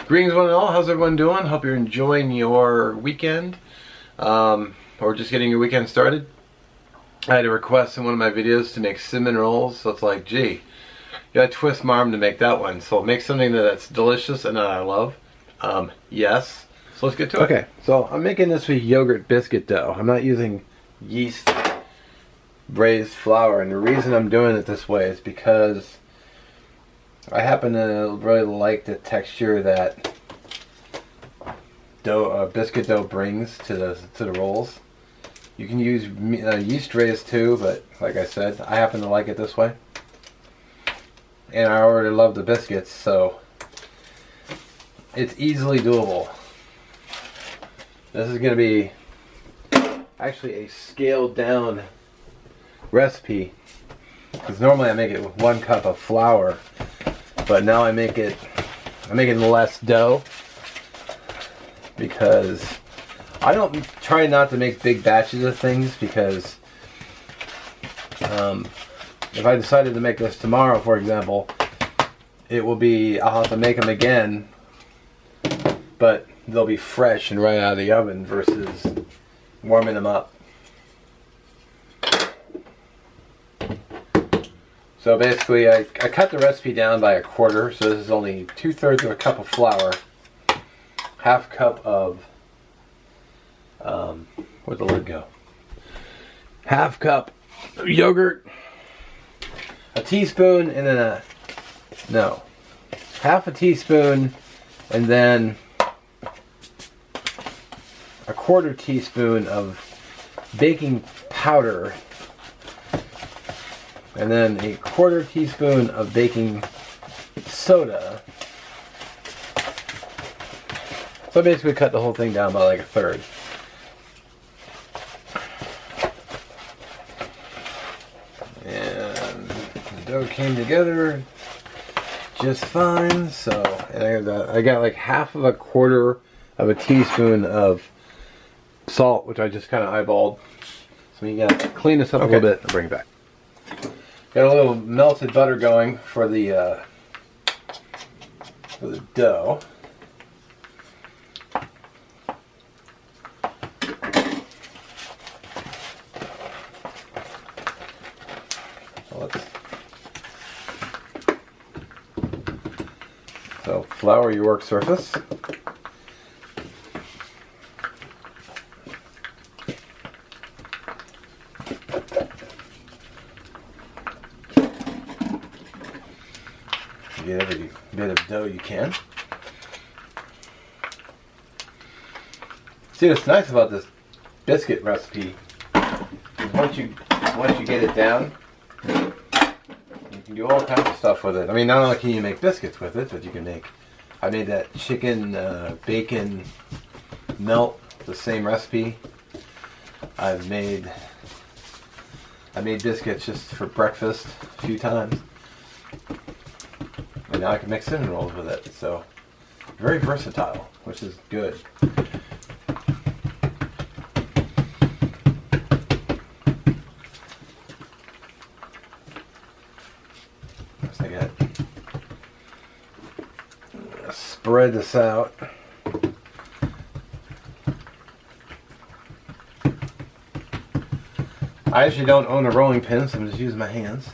Greetings one and all, how's everyone doing? Hope you're enjoying your weekend, or just getting your weekend started. I had a request in one of my videos to make cinnamon rolls, so it's like, gee, you gotta twist my arm to make that one. So make something that's delicious and that I love. Yes, so let's get to it. Okay, so I'm making this with yogurt biscuit dough. I'm not using yeast raised flour, and the reason I'm doing it this way is because I happen to really like the texture that biscuit dough brings to the rolls. You can use yeast raised too, but like I said, I happen to like it this way. And I already love the biscuits, so it's easily doable. This is going to be actually a scaled down recipe, because normally I make it with 1 cup of flour. But now I'm making less dough, because I don't try not to make big batches of things, because if I decided to make this tomorrow, for example, I'll have to make them again, but they'll be fresh and right out of the oven versus warming them up. So basically, I cut the recipe down by 1/4, so this is only 2/3 of a cup of flour, 1/2 cup of, where'd the lid go? 1/2 cup of yogurt, a teaspoon, and then 1/2 teaspoon, and then 1/4 teaspoon of baking powder, and then 1/4 teaspoon of baking soda. So I basically cut the whole thing down by like 1/3. And the dough came together just fine. So, and I got like 1/2 teaspoon of salt, which I just kind of eyeballed. So you gotta clean this up a little bit and bring it back. Got a little melted butter going for the dough. So flour your work surface. Get every bit of dough you can. See, what's nice about this biscuit recipe is once you get it down, you can do all kinds of stuff with it. I mean, not only can you make biscuits with it, but you can make. I made that chicken bacon melt, the same recipe. I made biscuits just for breakfast a few times. And now I can make cinnamon rolls with it, so very versatile, which is good. Just like that. Spread this out. I actually don't own a rolling pin, so I'm just using my hands.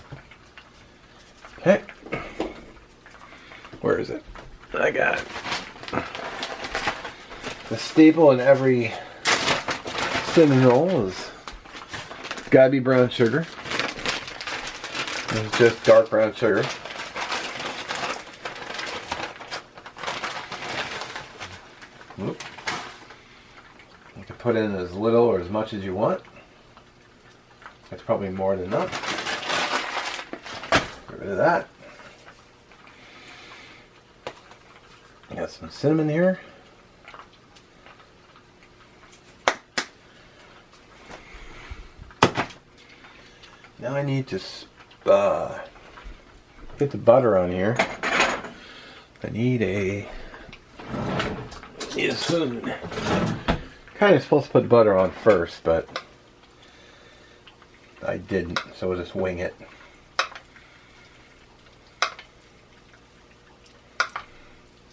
Okay. Where is it? I got it. The staple in every cinnamon roll is gotta be brown sugar. It's just dark brown sugar. You can put in as little or as much as you want. That's probably more than enough. Get rid of that. Got some cinnamon here. Now I need to get the butter on here. I need a spoon. Kind of supposed to put butter on first, but I didn't, so we'll just wing it.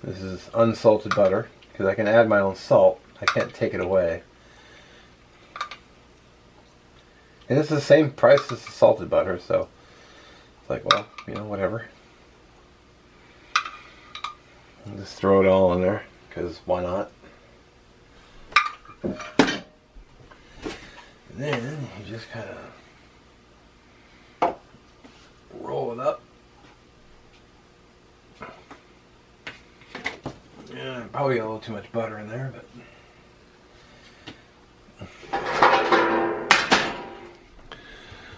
This is unsalted butter, because I can add my own salt. I can't take it away. And it's the same price as the salted butter, so it's like, well, you know, whatever. I'll just throw it all in there, because why not? And then you just kind of roll it up. Yeah, probably got a little too much butter in there, but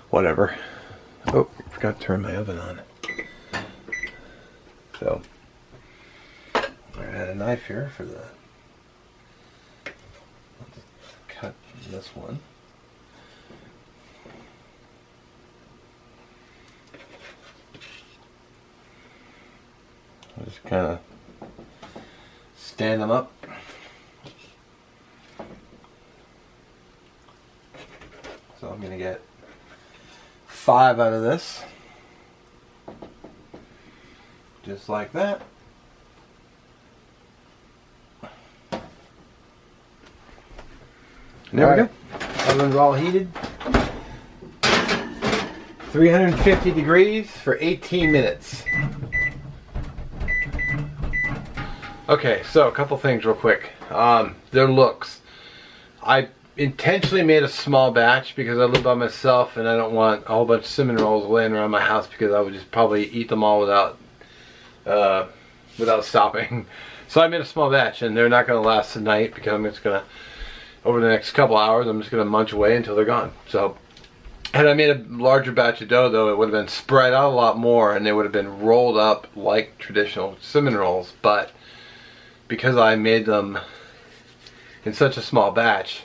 whatever. Oh, I forgot to turn my oven on. So, I had a knife here for the. I'll just cut this one. I'll just kind of stand them up. So I'm going to get 5 out of this. Just like that. And there we go. Oven's all heated. 350 degrees for 18 minutes. Okay, so a couple things real quick. Their looks. I intentionally made a small batch because I live by myself and I don't want a whole bunch of cinnamon rolls laying around my house because I would just probably eat them all without stopping. So I made a small batch and they're not going to last the night because I'm just going to, over the next couple hours, I'm just going to munch away until they're gone. So, had I made a larger batch of dough though, it would have been spread out a lot more and they would have been rolled up like traditional cinnamon rolls, but because I made them in such a small batch,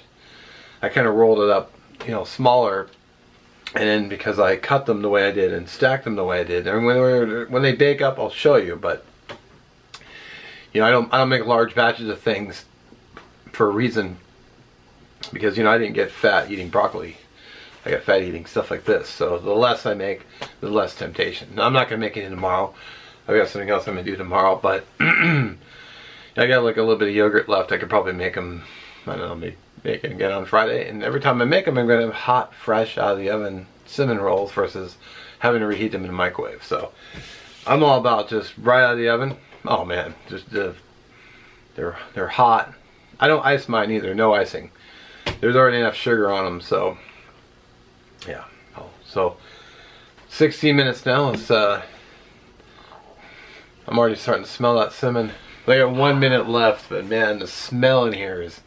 I kind of rolled it up, you know, smaller, and then because I cut them the way I did and stacked them the way I did, and when they bake up, I'll show you. But you know, I don't make large batches of things for a reason, because you know I didn't get fat eating broccoli. I got fat eating stuff like this. So the less I make, the less temptation. Now, I'm not gonna make it tomorrow. I've got something else I'm gonna do tomorrow, but. I got like a little bit of yogurt left. I could probably make them, I don't know, make it again on Friday. And every time I make them, I'm going to have hot, fresh, out of the oven cinnamon rolls versus having to reheat them in the microwave. So I'm all about just right out of the oven. Oh man, just they're hot. I don't ice mine either, no icing. There's already enough sugar on them, so yeah. Oh, so 16 minutes now. It's I'm already starting to smell that cinnamon. I got 1 minute left, but man, the smell in here is...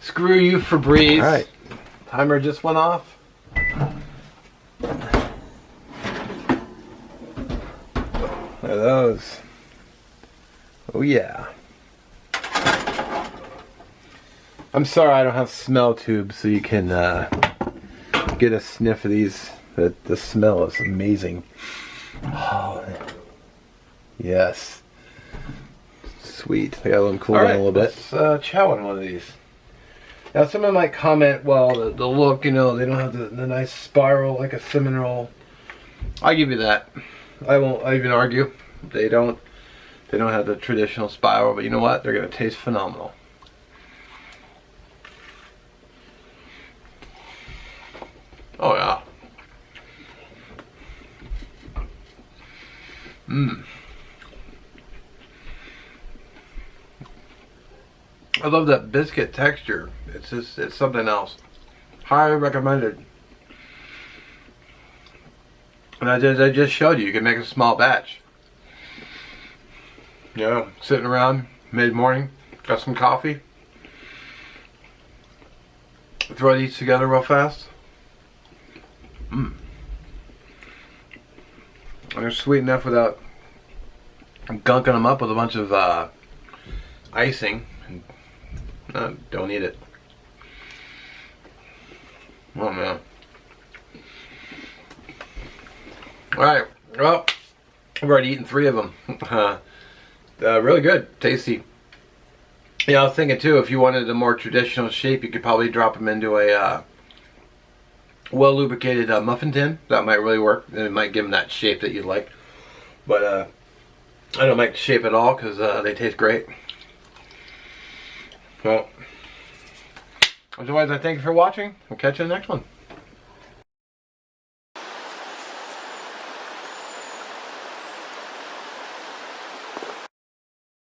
Screw you, Febreze. Alright, timer just went off. Look at those. Oh yeah. I'm sorry I don't have smell tubes so you can get a sniff of these. The smell is amazing. Oh, yes. Sweet. I gotta let them cool down a little bit. Let's chow on one of these. Now someone might comment, well, the look, you know, they don't have the nice spiral like a cinnamon roll. I'll give you that. I won't even argue. They don't have the traditional spiral, but you know what? They're gonna taste phenomenal. Oh yeah. Mmm. I love that biscuit texture. It's something else. Highly recommended. And I just showed you, you can make a small batch. You know, sitting around mid-morning, got some coffee. Throw these together real fast. Mmm. And they're sweet enough without gunking them up with a bunch of icing. Don't eat it. Oh man. Alright, well, I've already eaten 3 of them. Really good, tasty. Yeah, I was thinking too, if you wanted a more traditional shape, you could probably drop them into a well lubricated muffin tin. That might really work. It might give them that shape that you'd like. But I don't like the shape at all because they taste great. Well, otherwise, I thank you for watching. We'll catch you in the next one.